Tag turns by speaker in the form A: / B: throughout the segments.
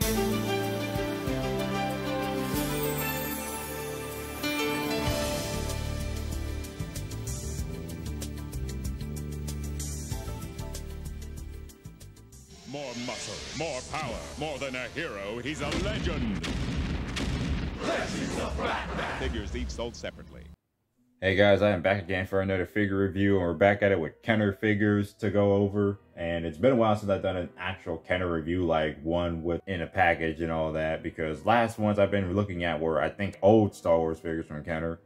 A: More muscle, more power, more than a hero, he's a legend. Legends of Batman. Figures each sold separately.
B: Hey guys, I am back again for another figure review, and we're back at it with Kenner figures to go over. And it's been a while since I've done an actual Kenner review, like one with in a package and all that, because last ones I've been looking at were, I think, old Star Wars figures from Kenner.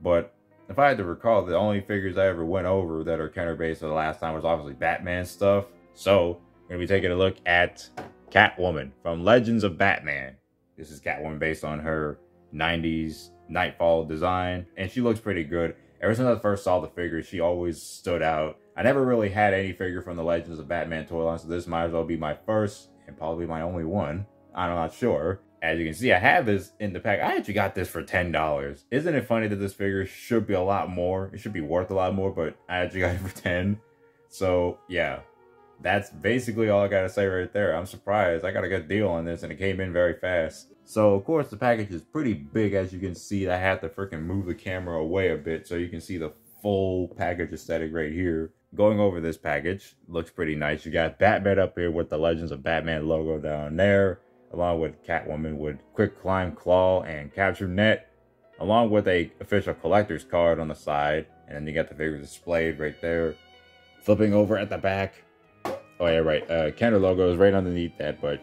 B: But if I had to recall, the only figures I ever went over that are Kenner based the last time was obviously Batman stuff. So we're going to be taking a look at Catwoman from Legends of Batman. This is Catwoman based on her 90s KNIGHTFALL design, and she looks pretty good. Ever since I first saw the figure, she always stood out. I never really had any figure from the Legends of Batman toy line, so this might as well be my first and probably my only one. I'm not sure. As you can see, I have this in the pack. I actually got this for $10. Isn't it funny that this figure should be a lot more? It should be worth a lot more, but I actually got it for 10. So yeah, that's basically all I gotta say right there. I'm surprised. I got a good deal on this, and it came in very fast. So, of course, the package is pretty big, as you can see. I had to freaking move the camera away a bit so you can see the full package aesthetic right here. Going over this package, looks pretty nice. You got Batman up here with the Legends of Batman logo down there, along with Catwoman with Quick Climb Claw and Capture Net, along with a official collector's card on the side. And then you got the figure displayed right there. Flipping over at the back. Oh, yeah, right. Kenner logo is right underneath that, but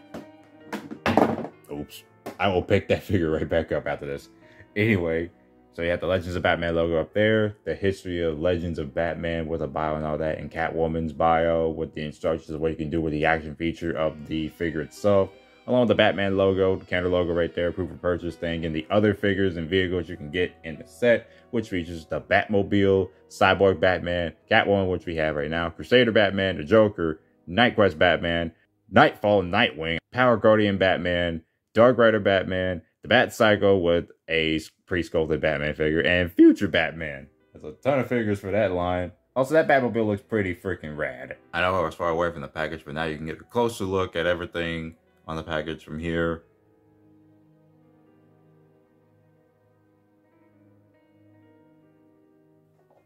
B: oops. I will pick that figure right back up after this. Anyway, so you have the Legends of Batman logo up there, the history of Legends of Batman with a bio and all that, and Catwoman's bio with the instructions of what you can do with the action feature of the figure itself, along with the Batman logo, the Kenner logo right there, proof of purchase thing, and the other figures and vehicles you can get in the set, which features the Batmobile, Cyborg Batman, Catwoman, which we have right now, Crusader Batman, the Joker, Nightquest Batman, Knightfall Nightwing, Power Guardian Batman, Dark Rider Batman, the Bat Psycho with a pre-sculpted Batman figure, and Future Batman. There's a ton of figures for that line. Also, that Batmobile looks pretty freaking rad. I know I was far away from the package, but now you can get a closer look at everything on the package from here.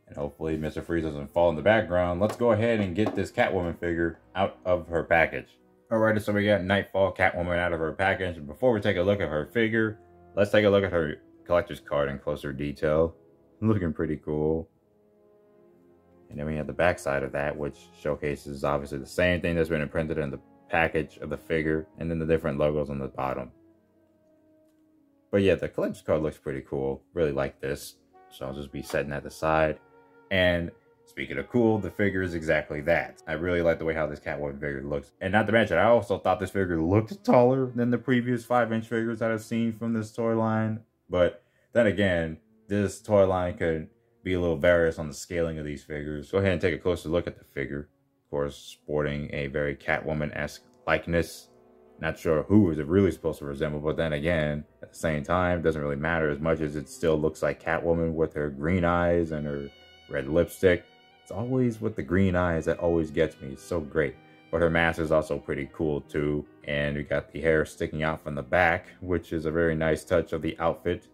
B: And hopefully Mr. Freeze doesn't fall in the background. Let's go ahead and get this Catwoman figure out of her package. Alright, so we got KNIGHTFALL Catwoman out of her package. And before we take a look at her figure, let's take a look at her collector's card in closer detail. Looking pretty cool. And then we have the back side of that, which showcases obviously the same thing that's been imprinted in the package of the figure, and then the different logos on the bottom. But yeah, the collector's card looks pretty cool. Really like this. So I'll just be setting that aside. And speaking of cool, the figure is exactly that. I really like the way how this Catwoman figure looks. And not to mention, I also thought this figure looked taller than the previous 5-inch figures that I've seen from this toy line. But then again, this toy line could be a little various on the scaling of these figures. Go ahead and take a closer look at the figure. Of course, sporting a very Catwoman-esque likeness. Not sure who is it really supposed to resemble, but then again, at the same time, it doesn't really matter as much as it still looks like Catwoman with her green eyes and her red lipstick. It's always with the green eyes that always gets me. It's so great. But her mask is also pretty cool too. And we got the hair sticking out from the back, which is a very nice touch of the outfit.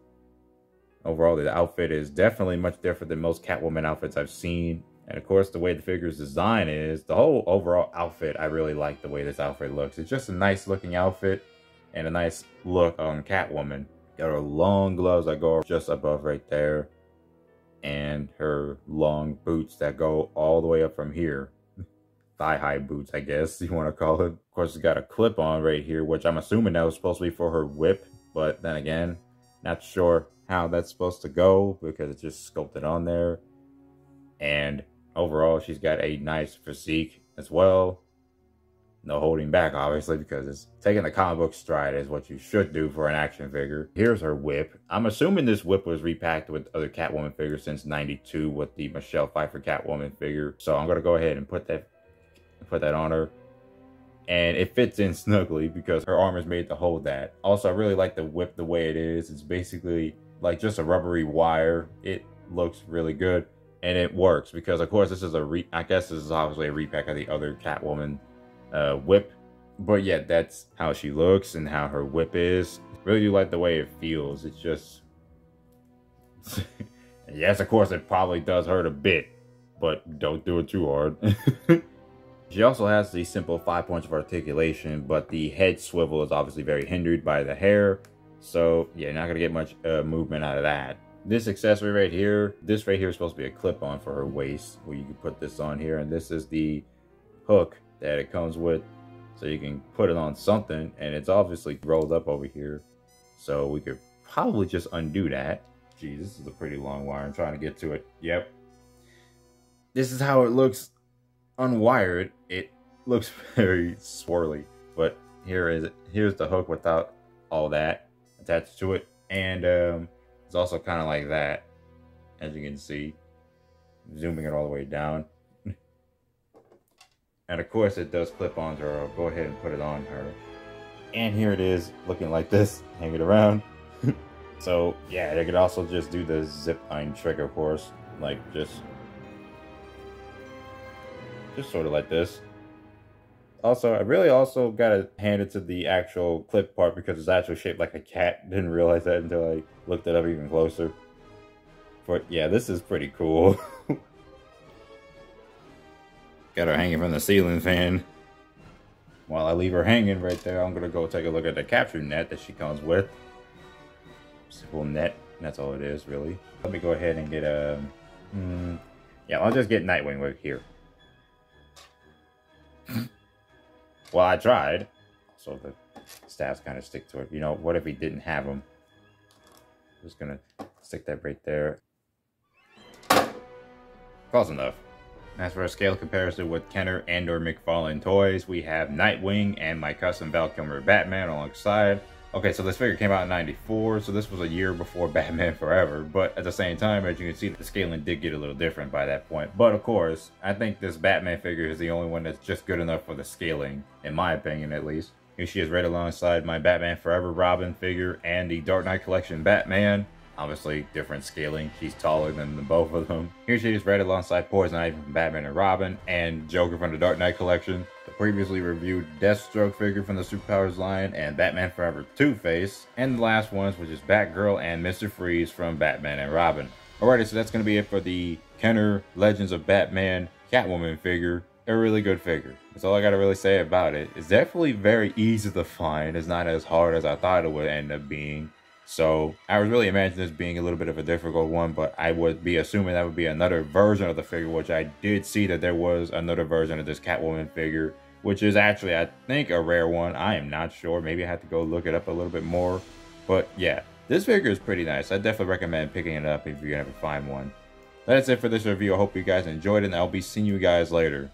B: Overall, the outfit is definitely much different than most Catwoman outfits I've seen. And of course, the way the figure's design is, the whole overall outfit, I really like the way this outfit looks. It's just a nice looking outfit and a nice look on Catwoman. Got her long gloves that go just above right there. And her long boots that go all the way up from here. Thigh-high boots, I guess you want to call it. Of course, it's got a clip on right here, which I'm assuming that was supposed to be for her whip. But then again, not sure how that's supposed to go because it's just sculpted on there. And overall, she's got a nice physique as well. No holding back, obviously, because it's taking the comic book stride is what you should do for an action figure. Here's her whip. I'm assuming this whip was repacked with other Catwoman figures since '92 with the Michelle Pfeiffer Catwoman figure. So I'm going to go ahead and put that on her. And it fits in snugly because her arm is made to hold that. Also, I really like the whip the way it is. It's basically like just a rubbery wire. It looks really good. And it works because, of course, this is I guess this is obviously a repack of the other Catwoman whip But yeah, that's how she looks and how her whip is. Really do like the way it feels. It's just... Yes, of course, it probably does hurt a bit, but don't do it too hard. She also has the simple 5 points of articulation, but the head swivel is obviously very hindered by the hair. So yeah, not gonna get much movement out of that. This accessory right here, this right here is supposed to be a clip-on for her waist, where you can put this on here, and this is the hook that it comes with, so you can put it on something, and it's obviously rolled up over here. So we could probably just undo that. Geez, this is a pretty long wire. I'm trying to get to it. Yep. This is how it looks unwired. It looks very swirly, but here's the hook without all that attached to it, and it's also kind of like that, as you can see, zooming it all the way down. And of course it does clip onto her. I'll go ahead and put it on her, and here it is looking like this, hanging around. So yeah, they could also just do the zip line trick, of course, like just sort of like this. Also, I really also gotta hand it to the actual clip part, because it's actually shaped like a cat. Didn't realize that until I looked it up even closer. But yeah, this is pretty cool. Got her hanging from the ceiling fan. While I leave her hanging right there, I'm gonna go take a look at the capture net that she comes with. Simple net, that's all it is, really. Let me go ahead and get a... yeah, I'll just get Nightwing right here. Well, I tried. So the stabs kind of stick to it. You know, what if he didn't have them? Just gonna stick that right there. Close enough. As for a scale comparison with Kenner and or McFarlane toys, we have Nightwing and my custom Val Kilmer Batman alongside. Okay, so this figure came out in '94, so this was a year before Batman Forever, but at the same time, as you can see, the scaling did get a little different by that point. But of course, I think this Batman figure is the only one that's just good enough for the scaling, in my opinion at least. Here she is right alongside my Batman Forever Robin figure and the Dark Knight Collection Batman. Obviously, different scaling. She's taller than the both of them. Here she is right alongside Poison Ivy from Batman and Robin and Joker from the Dark Knight Collection. The previously reviewed Deathstroke figure from the Superpowers line and Batman Forever Two-Face. And the last ones, which is Batgirl and Mr. Freeze from Batman and Robin. Alrighty, so that's going to be it for the Kenner Legends of Batman Catwoman figure. A really good figure. That's all I got to really say about it. It's definitely very easy to find. It's not as hard as I thought it would end up being. So I was really imagining this being a little bit of a difficult one, but I would be assuming that would be another version of the figure, which I did see that there was another version of this Catwoman figure, which is actually, I think, a rare one. I am not sure. Maybe I have to go look it up a little bit more. But yeah, this figure is pretty nice. I definitely recommend picking it up if you ever find one. That's it for this review. I hope you guys enjoyed it, and I'll be seeing you guys later.